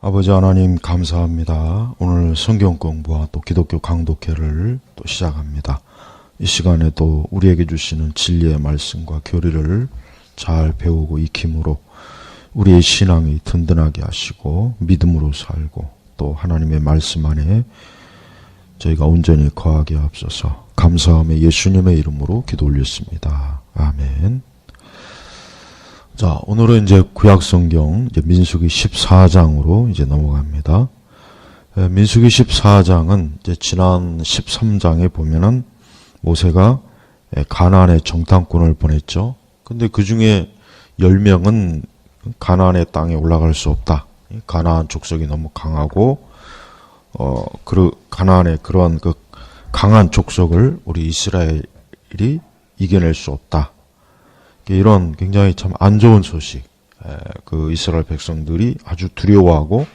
아버지 하나님 감사합니다. 오늘 성경 공부와 또 기독교 강독회를 또 시작합니다. 이 시간에도 우리에게 주시는 진리의 말씀과 교리를 잘 배우고 익힘으로 우리의 신앙이 든든하게 하시고 믿음으로 살고 또 하나님의 말씀 안에 저희가 온전히 거하게 하옵소서. 감사함에 예수님의 이름으로 기도 올렸습니다. 아멘. 자, 오늘은 이제 구약성경 민수기 14장으로 이제 넘어갑니다. 민수기 14장은 이제 지난 13장에 보면은 모세가 가나안에 정탐꾼을 보냈죠. 근데 그 중에 10명은 가나안의 땅에 올라갈 수 없다. 가나안 족속이 너무 강하고, 가나안의 그러한 그 강한 족속을 우리 이스라엘이 이겨낼 수 없다. 이런 굉장히 참 안 좋은 소식, 그 이스라엘 백성들이 아주 두려워하고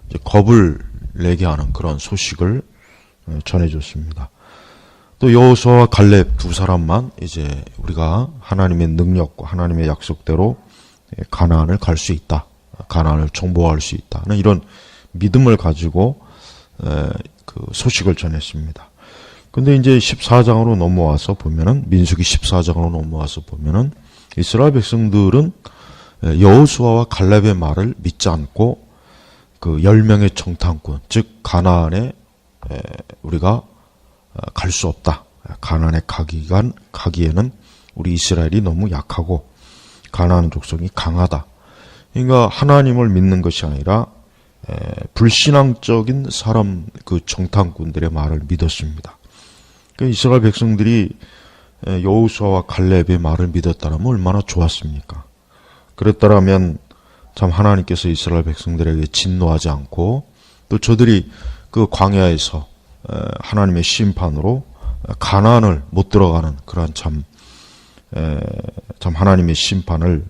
이제 겁을 내게 하는 그런 소식을 전해줬습니다. 또 여호수아와 갈렙 두 사람만 이제 우리가 하나님의 능력과 하나님의 약속대로 가나안을 갈 수 있다, 가나안을 정복할 수 있다는 이런 믿음을 가지고 그 소식을 전했습니다. 근데 이제 14장으로 넘어와서 보면은, 민수기 14장으로 넘어와서 보면은 이스라엘 백성들은 여호수아와 갈렙의 말을 믿지 않고 그 10명의 정탐꾼, 즉 가나안에 우리가 갈 수 없다. 가나안에 가기에는 우리 이스라엘이 너무 약하고 가나안 족속이 강하다. 그러니까 하나님을 믿는 것이 아니라 불신앙적인 사람, 그 정탐꾼들의 말을 믿었습니다. 그러니까 이스라엘 백성들이 여호수아와 갈렙의 말을 믿었다면 얼마나 좋았습니까? 그랬더라면 참 하나님께서 이스라엘 백성들에게 진노하지 않고 또 저들이 그 광야에서 하나님의 심판으로 가나안을 못 들어가는 그러한 참 하나님의 심판을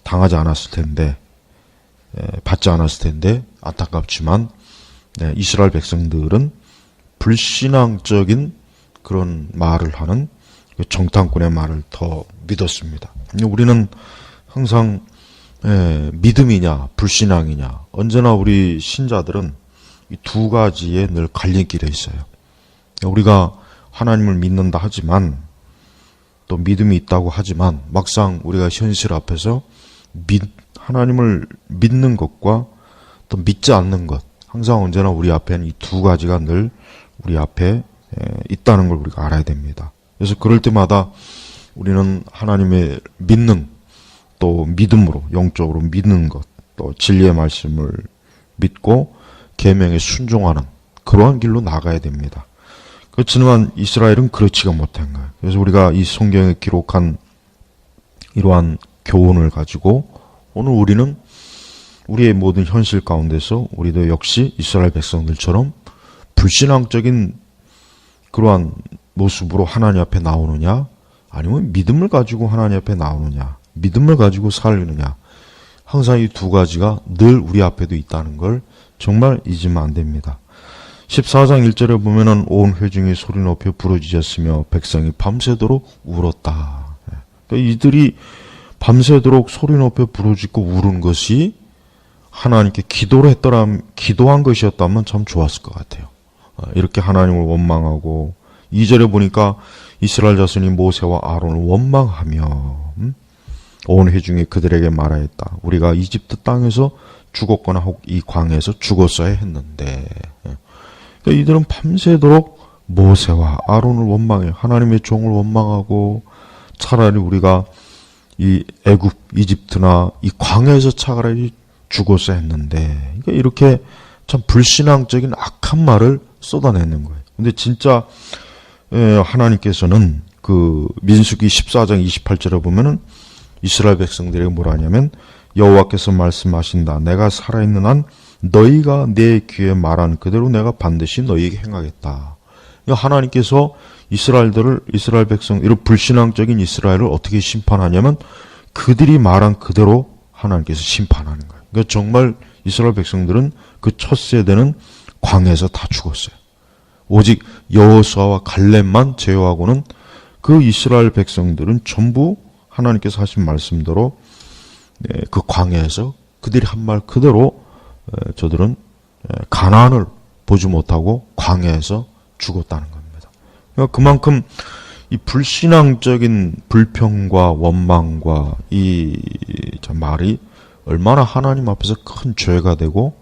당하지 않았을 텐데, 받지 않았을 텐데 안타깝지만 이스라엘 백성들은 불신앙적인 그런 말을 하는 정탐꾼의 말을 더 믿었습니다. 우리는 항상 믿음이냐 불신앙이냐, 언제나 우리 신자들은 이 두 가지에 늘 갈림길에 있어요. 우리가 하나님을 믿는다 하지만, 또 믿음이 있다고 하지만 막상 우리가 현실 앞에서 하나님을 믿는 것과 또 믿지 않는 것, 항상 언제나 우리 앞에는 이 두 가지가 늘 우리 앞에 있다는 걸 우리가 알아야 됩니다. 그래서 그럴 때마다 우리는 하나님의 믿는, 또 믿음으로 영적으로 믿는 것, 또 진리의 말씀을 믿고 계명에 순종하는 그러한 길로 나가야 됩니다. 그렇지만 이스라엘은 그렇지가 못한 거예요. 그래서 우리가 이 성경에 기록한 이러한 교훈을 가지고 오늘 우리는 우리의 모든 현실 가운데서 우리도 역시 이스라엘 백성들처럼 불신앙적인 그러한 모습으로 하나님 앞에 나오느냐, 아니면 믿음을 가지고 하나님 앞에 나오느냐, 믿음을 가지고 살느냐, 항상 이 두 가지가 늘 우리 앞에도 있다는 걸 정말 잊으면 안 됩니다. 14장 1절에 보면은 온 회중이 소리 높여 부르짖었으며 백성이 밤새도록 울었다. 그러니까 이들이 밤새도록 소리 높여 부르짖고 울은 것이 하나님께 기도한 것이었다면 참 좋았을 것 같아요. 이렇게 하나님을 원망하고, 2절에 보니까 이스라엘 자손이 모세와 아론을 원망하며 온 회중이 그들에게 말하였다. 우리가 이집트 땅에서 죽었거나 혹 이 광야에서 죽었어야 했는데. 그러니까 이들은 밤새도록 모세와 아론을 원망해요. 하나님의 종을 원망하고, 차라리 우리가 이 이집트나 이 광야에서 차라리 죽었어야 했는데. 그러니까 이렇게 참 불신앙적인 악한 말을 쏟아내는 거예요. 근데 진짜 하나님께서는 그 민수기 14장 28절에 보면은 이스라엘 백성들에게 뭐라 하냐면, 여호와께서 말씀하신다. 내가 살아있는 한 너희가 내 귀에 말한 그대로 내가 반드시 너희에게 행하겠다. 하나님께서 이스라엘 백성, 이런 불신앙적인 이스라엘을 어떻게 심판하냐면 그들이 말한 그대로 하나님께서 심판하는 거예요. 그러니까 정말 이스라엘 백성들은 그 첫 세대는 광야에서 다 죽었어요. 오직 여호수아와 갈렙만 제외하고는 그 이스라엘 백성들은 전부 하나님께서 하신 말씀대로 그 광야에서 그들이 한 말 그대로 저들은 가나안을 보지 못하고 광야에서 죽었다는 겁니다. 그러니까 그만큼 이 불신앙적인 불평과 원망과 이 말이 얼마나 하나님 앞에서 큰 죄가 되고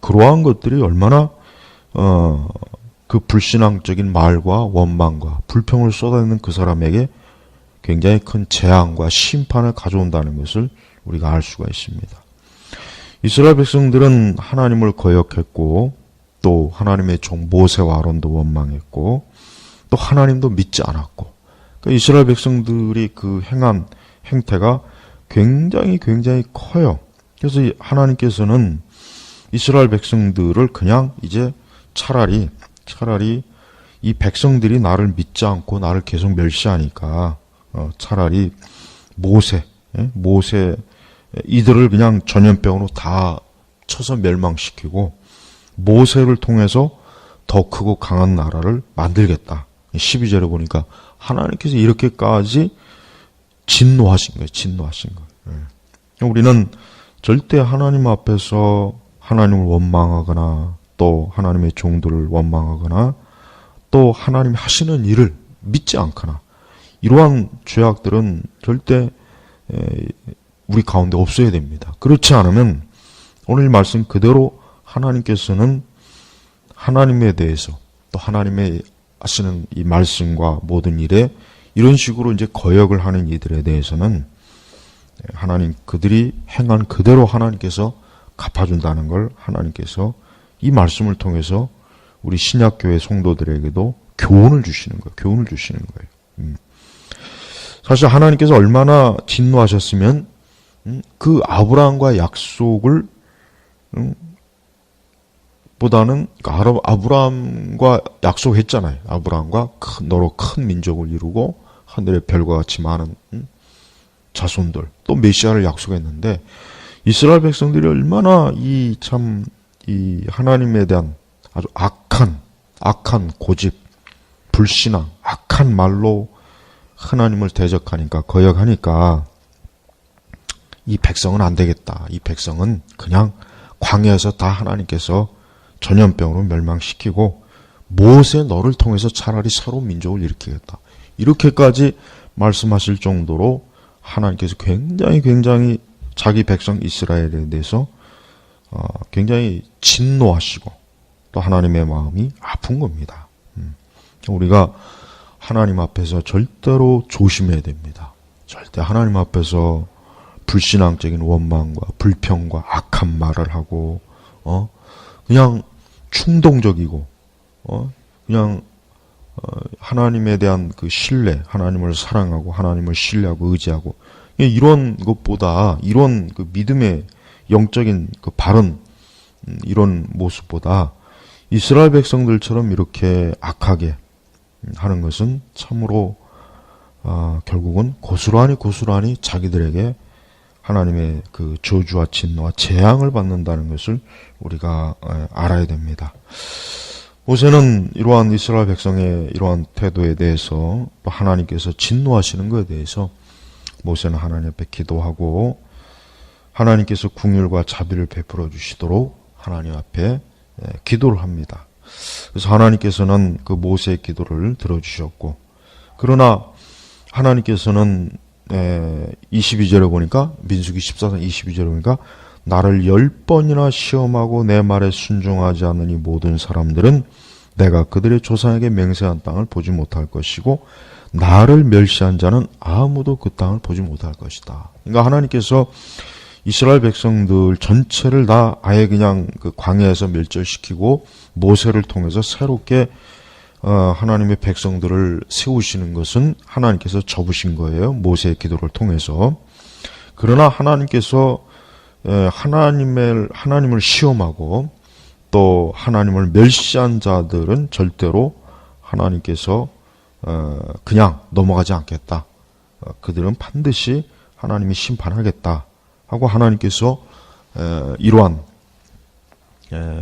그러한 것들이 얼마나 그 불신앙적인 말과 원망과 불평을 쏟아내는 그 사람에게 굉장히 큰 재앙과 심판을 가져온다는 것을 우리가 알 수가 있습니다. 이스라엘 백성들은 하나님을 거역했고 또 하나님의 종 모세와 아론도 원망했고 또 하나님도 믿지 않았고 그러니까 이스라엘 백성들이 그 행한 행태가 굉장히 커요. 그래서 하나님께서는 이스라엘 백성들을 그냥 이제 차라리 이 백성들이 나를 믿지 않고 나를 계속 멸시하니까 차라리 모세 이들을 그냥 전염병으로 다 쳐서 멸망시키고 모세를 통해서 더 크고 강한 나라를 만들겠다. 12절에 보니까 하나님께서 이렇게까지 진노하신 거예요. 우리는 절대 하나님 앞에서 하나님을 원망하거나 또 하나님의 종들을 원망하거나 또 하나님이 하시는 일을 믿지 않거나 이러한 죄악들은 절대 우리 가운데 없어야 됩니다. 그렇지 않으면 오늘 말씀 그대로 하나님께서는 하나님에 대해서 또 하나님의 하시는 이 말씀과 모든 일에 이런 식으로 이제 거역을 하는 이들에 대해서는 하나님 그들이 행한 그대로 하나님께서 갚아준다는 걸 하나님께서 이 말씀을 통해서 우리 신약교회 성도들에게도 교훈을 주시는 거예요. 사실 하나님께서 얼마나 진노하셨으면 그 아브라함과 약속을 보다는 아브라함과 약속했잖아요. 아브라함과 너로 큰 민족을 이루고 하늘의 별과 같이 많은 자손들 또 메시아를 약속했는데 이스라엘 백성들이 얼마나 이 하나님에 대한 아주 악한 고집, 불신앙, 악한 말로 하나님을 대적하니까 거역하니까 이 백성은 안 되겠다. 이 백성은 그냥 광야에서 다 하나님께서 전염병으로 멸망시키고 모세 너를 통해서 차라리 새로운 민족을 일으키겠다. 이렇게까지 말씀하실 정도로 하나님께서 굉장히 자기 백성 이스라엘에 대해서 굉장히 진노하시고 또 하나님의 마음이 아픈 겁니다. 우리가 하나님 앞에서 절대로 조심해야 됩니다. 절대 하나님 앞에서 불신앙적인 원망과 불평과 악한 말을 하고 그냥 충동적이고 그냥 하나님에 대한 그 신뢰, 하나님을 사랑하고 하나님을 신뢰하고 의지하고 이런 것보다 이런 그 믿음의 영적인 그 바른 이런 모습보다 이스라엘 백성들처럼 이렇게 악하게 하는 것은 참으로 결국은 고스란히 자기들에게 하나님의 그 저주와 진노와 재앙을 받는다는 것을 우리가 알아야 됩니다. 모세는 이러한 이스라엘 백성의 이러한 태도에 대해서 또 하나님께서 진노하시는 것에 대해서 모세는 하나님 앞에 기도하고 하나님께서 긍휼과 자비를 베풀어 주시도록 하나님 앞에 기도를 합니다. 그래서 하나님께서는 그 모세의 기도를 들어주셨고 그러나 하나님께서는 22절에 보니까 민수기 14장 22절에 보니까 나를 10번이나 시험하고 내 말에 순종하지 않는 이 모든 사람들은 내가 그들의 조상에게 맹세한 땅을 보지 못할 것이고 나를 멸시한 자는 아무도 그 땅을 보지 못할 것이다. 그러니까 하나님께서 이스라엘 백성들 전체를 다 아예 그냥 그 광야에서 멸절시키고 모세를 통해서 새롭게 하나님의 백성들을 세우시는 것은 하나님께서 접으신 거예요. 모세의 기도를 통해서. 그러나 하나님께서 하나님을 시험하고 또 하나님을 멸시한 자들은 절대로 하나님께서 그냥 넘어가지 않겠다. 그들은 반드시 하나님이 심판하겠다 하고 하나님께서 이러한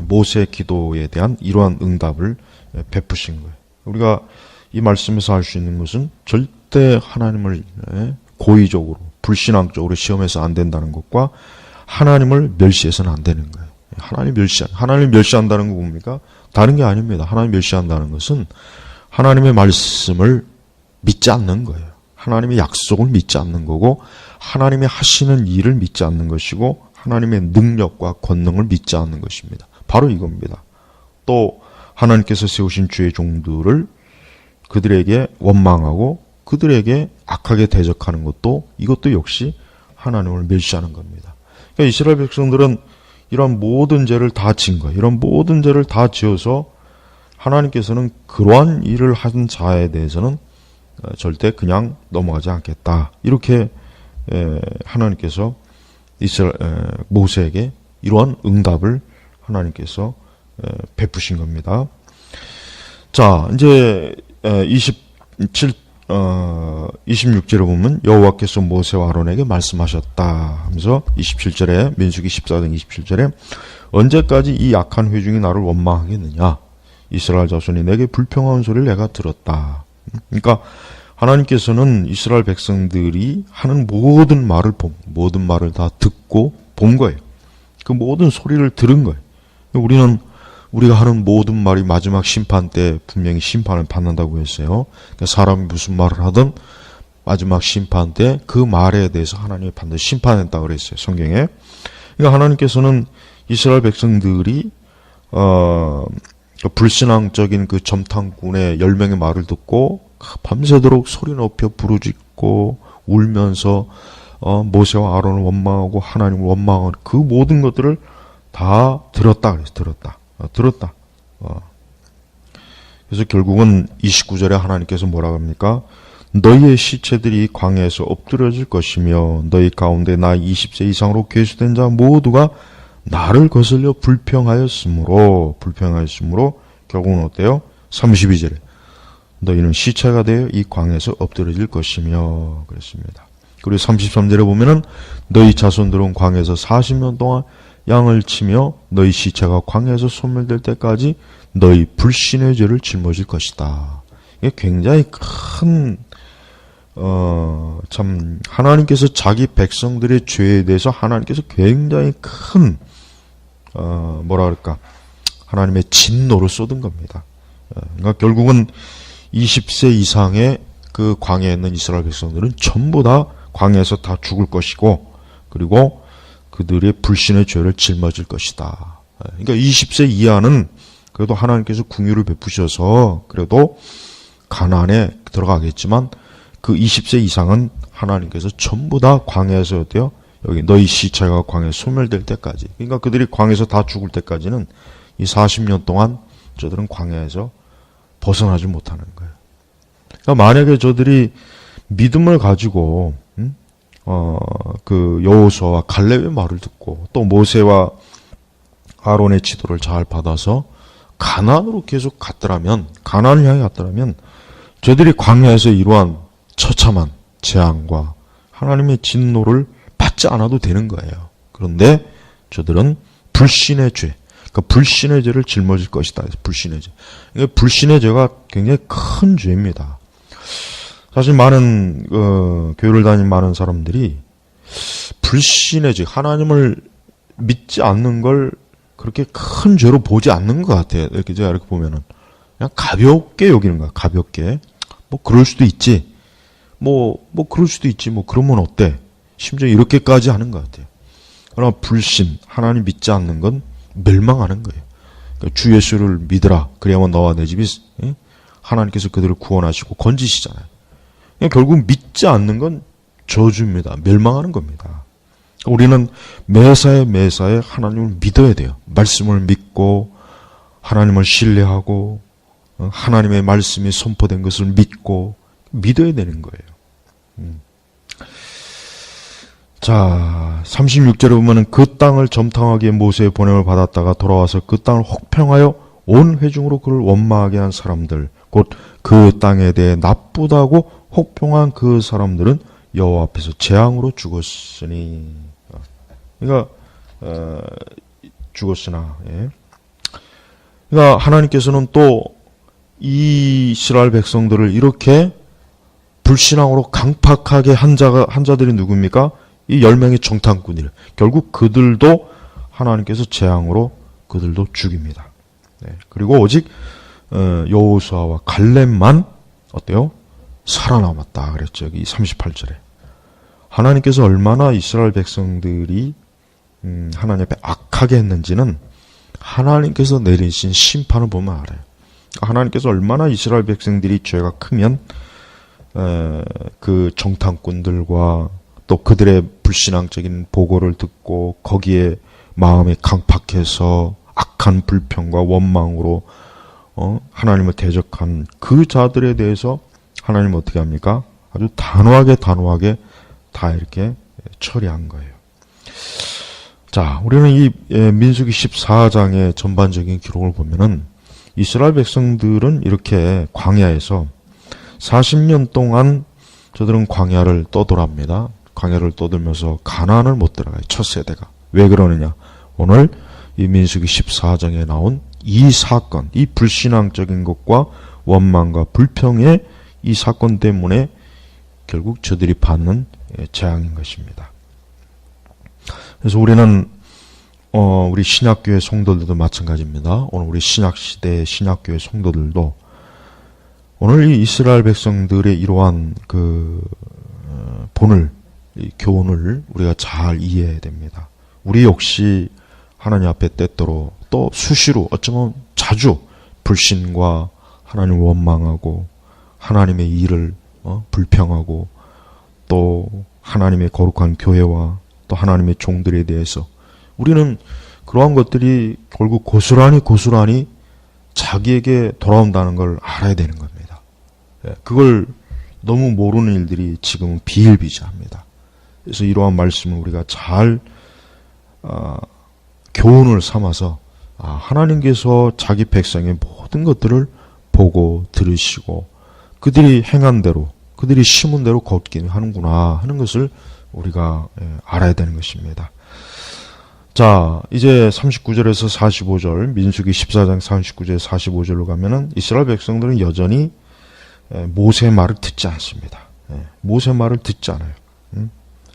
모세의 기도에 대한 이러한 응답을 베푸신 거예요. 우리가 이 말씀에서 알 수 있는 것은 절대 하나님을 고의적으로 불신앙적으로 시험해서 안 된다는 것과 하나님을 멸시해서는 안 되는 거예요. 하나님 멸시한다는 거 뭡니까? 다른 게 아닙니다. 하나님 멸시한다는 것은 하나님의 말씀을 믿지 않는 거예요. 하나님의 약속을 믿지 않는 거고, 하나님이 하시는 일을 믿지 않는 것이고, 하나님의 능력과 권능을 믿지 않는 것입니다. 바로 이겁니다. 또 하나님께서 세우신 주의 종들을 그들에게 원망하고 그들에게 악하게 대적하는 것도, 이것도 역시 하나님을 멸시하는 겁니다. 그러니까 이스라엘 백성들은 이런 모든 죄를 다 지은 거예요. 이런 모든 죄를 다 지어서 하나님께서는 그러한 일을 한 자에 대해서는 절대 그냥 넘어가지 않겠다. 이렇게 하나님께서 모세에게 이러한 응답을 하나님께서 베푸신 겁니다. 자, 이제 26절에 보면 여호와께서 모세와 아론에게 말씀하셨다 하면서 27절에, 민수기 14장 27절에 언제까지 이 악한 회중이 나를 원망하겠느냐, 이스라엘 자손이 내게 불평하는 소리를 내가 들었다. 그러니까 하나님께서는 이스라엘 백성들이 하는 모든 말을 다 듣고 본 거예요. 그 모든 소리를 들은 거예요. 우리가 하는 모든 말이 마지막 심판 때 분명히 심판을 받는다고 했어요. 그러니까 사람이 무슨 말을 하든 마지막 심판 때 그 말에 대해서 하나님이 반드시 심판했다고 그랬어요, 성경에. 그러니까 하나님께서는 이스라엘 백성들이 불신앙적인 그 점탕꾼의 10명의 말을 듣고 밤새도록 소리 높여 부르짖고 울면서 모세와 아론을 원망하고 하나님을 원망하는 그 모든 것들을 다 들었다 그랬어요. 들었다. 그래서 결국은 29절에 하나님께서 뭐라고 합니까? 너희의 시체들이 광야에서 엎드려질 것이며 너희 가운데 나이 20세 이상으로 계수된 자 모두가 나를 거슬려 불평하였으므로 결국은 어때요? 32절에 너희는 시체가 되어 이 광야에서 엎드려질 것이며 그랬습니다. 그리고 33절에 보면은 너희 자손들은 광야에서 40년 동안 양을 치며 너희 시체가 광야에서 소멸될 때까지 너희 불신의 죄를 짊어질 것이다. 이게 굉장히 큰 참 하나님께서 자기 백성들의 죄에 대해서 하나님께서 굉장히 큰 뭐라 그럴까, 하나님의 진노를 쏟은 겁니다. 그러니까 결국은 20세 이상의 그 광야에 있는 이스라엘 백성들은 전부 다 광야에서 다 죽을 것이고, 그리고 그들의 불신의 죄를 짊어질 것이다. 그러니까 20세 이하는 그래도 하나님께서 긍휼을 베푸셔서 그래도 가나안에 들어가겠지만, 그 20세 이상은 하나님께서 전부 다 광야에서 어때요? 여기 너희 시체가 광야에 소멸될 때까지, 그러니까 그들이 광야에서 다 죽을 때까지는 이 40년 동안 저들은 광야에서 벗어나지 못하는 거예요. 그러니까 만약에 저들이 믿음을 가지고 그 여호수아와 갈렙의 말을 듣고 또 모세와 아론의 지도를 잘 받아서 가나안으로 계속 갔더라면, 가나안을 향해 갔더라면 저들이 광야에서 이러한 처참한 재앙과 하나님의 진노를 받지 않아도 되는 거예요. 그런데 저들은 불신의 죄, 그러니까 불신의 죄를 짊어질 것이다. 불신의 죄. 그러니까 불신의 죄가 굉장히 큰 죄입니다. 사실 많은 교회를 다니는 많은 사람들이 불신의 죄, 하나님을 믿지 않는 걸 그렇게 큰 죄로 보지 않는 것 같아요. 이렇게 제가 이렇게 보면은 그냥 가볍게 여기는 거야. 가볍게. 뭐 그럴 수도 있지. 뭐 그럴 수도 있지. 뭐 그러면 어때? 심지어 이렇게까지 하는 것 같아요. 그러나 불신, 하나님 믿지 않는 건 멸망하는 거예요. 그러니까 주 예수를 믿으라. 그래야만 너와 내 집이 하나님께서 그들을 구원하시고 건지시잖아요. 그러니까 결국 믿지 않는 건 저주입니다. 멸망하는 겁니다. 우리는 매사에 하나님을 믿어야 돼요. 말씀을 믿고 하나님을 신뢰하고 하나님의 말씀이 선포된 것을 믿고 믿어야 되는 거예요. 자, 36절에 보면은 그 땅을 점탕하기에 모세의 보냄을 받았다가 돌아와서 그 땅을 혹평하여 온 회중으로 그를 원망하게 한 사람들, 곧 그 땅에 대해 나쁘다고 혹평한 그 사람들은 여호와 앞에서 재앙으로 죽었으니. 그러니까 죽었으나. 예. 그러니까 하나님께서는 또 이 이스라엘 백성들을 이렇게 불신앙으로 강팍하게 한 자들이 누굽니까? 이 10명의 정탐꾼이래. 결국 그들도 하나님께서 재앙으로 그들도 죽입니다. 네. 그리고 오직 여호수아와 갈렙만 어때요? 살아남았다 그랬죠. 여기 38절에. 하나님께서 얼마나 이스라엘 백성들이 하나님 앞에 악하게 했는지는 하나님께서 내리신 심판을 보면 알아요. 하나님께서 얼마나 이스라엘 백성들이 죄가 크면 그 정탐꾼들과 또 그들의 불신앙적인 보고를 듣고 거기에 마음이 강팍해서 악한 불평과 원망으로 하나님을 대적한 그 자들에 대해서 하나님은 어떻게 합니까? 아주 단호하게 다 이렇게 처리한 거예요. 자, 우리는 이 민수기 14장의 전반적인 기록을 보면은 이스라엘 백성들은 이렇게 광야에서 40년 동안 저들은 광야를 떠돌합니다. 광야를 떠돌면서 가나안을 못 들어가요. 첫 세대가. 왜 그러느냐? 오늘 이 민수기 14장에 나온 이 사건, 이 불신앙적인 것과 원망과 불평의 이 사건 때문에 결국 저들이 받는 재앙인 것입니다. 그래서 우리는 우리 신약교회 성도들도 마찬가지입니다. 오늘 우리 신약시대의 신약교회 성도들도 오늘 이 이스라엘 백성들의 이러한 그 본을, 이 교훈을 우리가 잘 이해해야 됩니다. 우리 역시 하나님 앞에 때때로 또 수시로 어쩌면 자주 불신과 하나님을 원망하고 하나님의 일을 불평하고 또 하나님의 거룩한 교회와 또 하나님의 종들에 대해서 우리는 그러한 것들이 결국 고스란히 자기에게 돌아온다는 걸 알아야 되는 겁니다. 그걸 너무 모르는 일들이 지금은 비일비재합니다. 그래서 이러한 말씀을 우리가 잘 교훈을 삼아서 하나님께서 자기 백성의 모든 것들을 보고 들으시고 그들이 행한 대로 그들이 심은 대로 걷기는 하는구나 하는 것을 우리가 알아야 되는 것입니다. 자, 이제 39절에서 45절, 민수기 14장 39절에서 45절로 가면은 이스라엘 백성들은 여전히 모세의 말을 듣지 않습니다. 모세의 말을 듣지 않아요.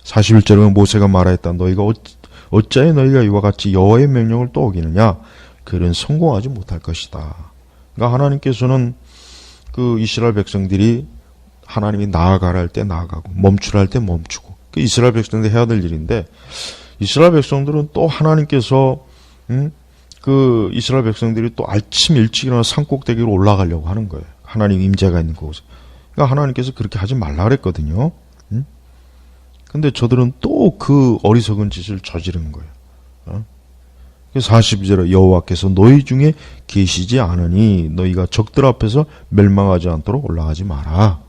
41절에 모세가 말하였다. 너희가 어찌하여 너희가 이와 같이 여호와의 명령을 또 어기느냐? 그들은 성공하지 못할 것이다. 그러니까 하나님께서는 그 이스라엘 백성들이 하나님이 나아가라 할 때 나아가고 멈추라 할 때 멈추고 그 이스라엘 백성들이 해야 될 일인데 이스라엘 백성들은 또 하나님께서 그 이스라엘 백성들이 또 아침 일찍 일어나 산꼭대기로 올라가려고 하는 거예요. 하나님 임재가 있는 곳에. 그러니까 하나님께서 그렇게 하지 말라 그랬거든요. 근데 저들은 또 그 어리석은 짓을 저지른 거예요. 그래서 42절에 여호와께서 너희 중에 계시지 않으니 너희가 적들 앞에서 멸망하지 않도록 올라가지 마라.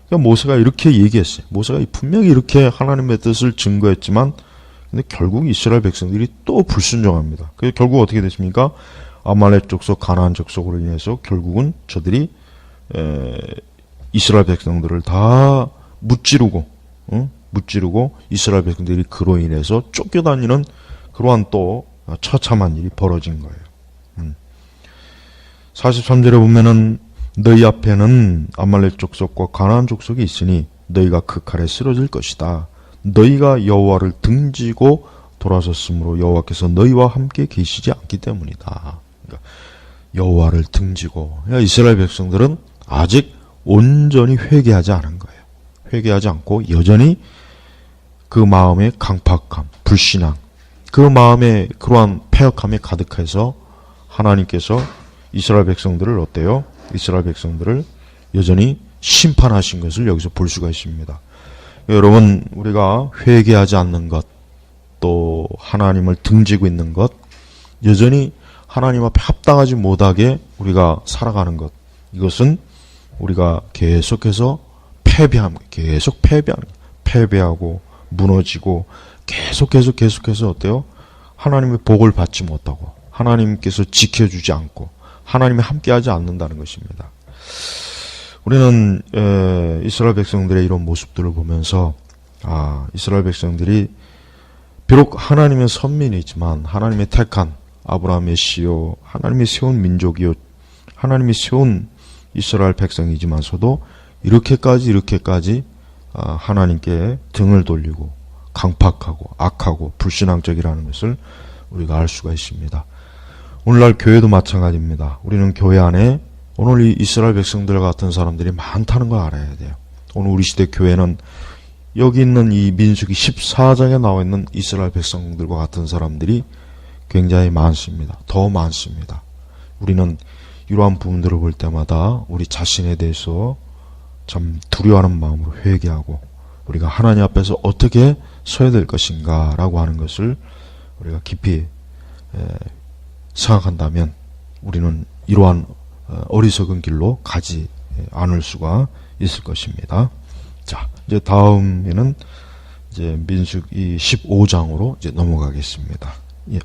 그러니까 모세가 이렇게 얘기했어요. 모세가 분명히 이렇게 하나님의 뜻을 증거했지만 근데 결국 이스라엘 백성들이 또 불순종합니다. 그래서 결국 어떻게 됐습니까? 아말렉 족속, 가나안 족속으로 인해서 결국은 저들이 이스라엘 백성들을 다 무찌르고 이스라엘 백성들이 그로 인해서 쫓겨다니는 그러한 또 처참한 일이 벌어진 거예요. 43절에 보면은 너희 앞에는 아말렉 족속과 가나안 족속이 있으니 너희가 그 칼에 쓰러질 것이다. 너희가 여호와를 등지고 돌아섰으므로 여호와께서 너희와 함께 계시지 않기 때문이다. 그러니까 여호와를 등지고 이스라엘 백성들은 아직 온전히 회개하지 않은 거예요. 회개하지 않고 여전히 그 마음의 강팍함, 불신앙, 그 마음에 그러한 패역함에 가득해서 하나님께서 이스라엘 백성들을 어때요? 이스라엘 백성들을 여전히 심판하신 것을 여기서 볼 수가 있습니다. 여러분, 우리가 회개하지 않는 것, 또 하나님을 등지고 있는 것, 여전히 하나님 앞에 합당하지 못하게 우리가 살아가는 것, 이것은 우리가 계속해서 패배하고 무너지고 계속해서 어때요? 하나님의 복을 받지 못하고 하나님께서 지켜주지 않고 하나님이 함께하지 않는다는 것입니다. 우리는 이스라엘 백성들의 이런 모습들을 보면서 이스라엘 백성들이 비록 하나님의 선민이지만 하나님의 택한 아브라함의 씨요 하나님이 세운 민족이요 하나님이 세운 이스라엘 백성이지만서도 이렇게까지 하나님께 등을 돌리고 강팍하고 악하고 불신앙적이라는 것을 우리가 알 수가 있습니다. 오늘날 교회도 마찬가지입니다. 우리는 교회 안에 오늘 이 이스라엘 백성들 같은 사람들이 많다는 걸 알아야 돼요. 오늘 우리 시대 교회는 여기 있는 이 민수기 14장에 나와 있는 이스라엘 백성들과 같은 사람들이 굉장히 많습니다. 더 많습니다. 우리는 이러한 부분들을 볼 때마다 우리 자신에 대해서 참 두려워하는 마음으로 회개하고 우리가 하나님 앞에서 어떻게 서야 될 것인가 라고 하는 것을 우리가 깊이 생각한다면 우리는 이러한 어리석은 길로 가지 않을 수가 있을 것입니다. 자, 이제 다음에는 이제 민수기 15장으로 이제 넘어가겠습니다. 예.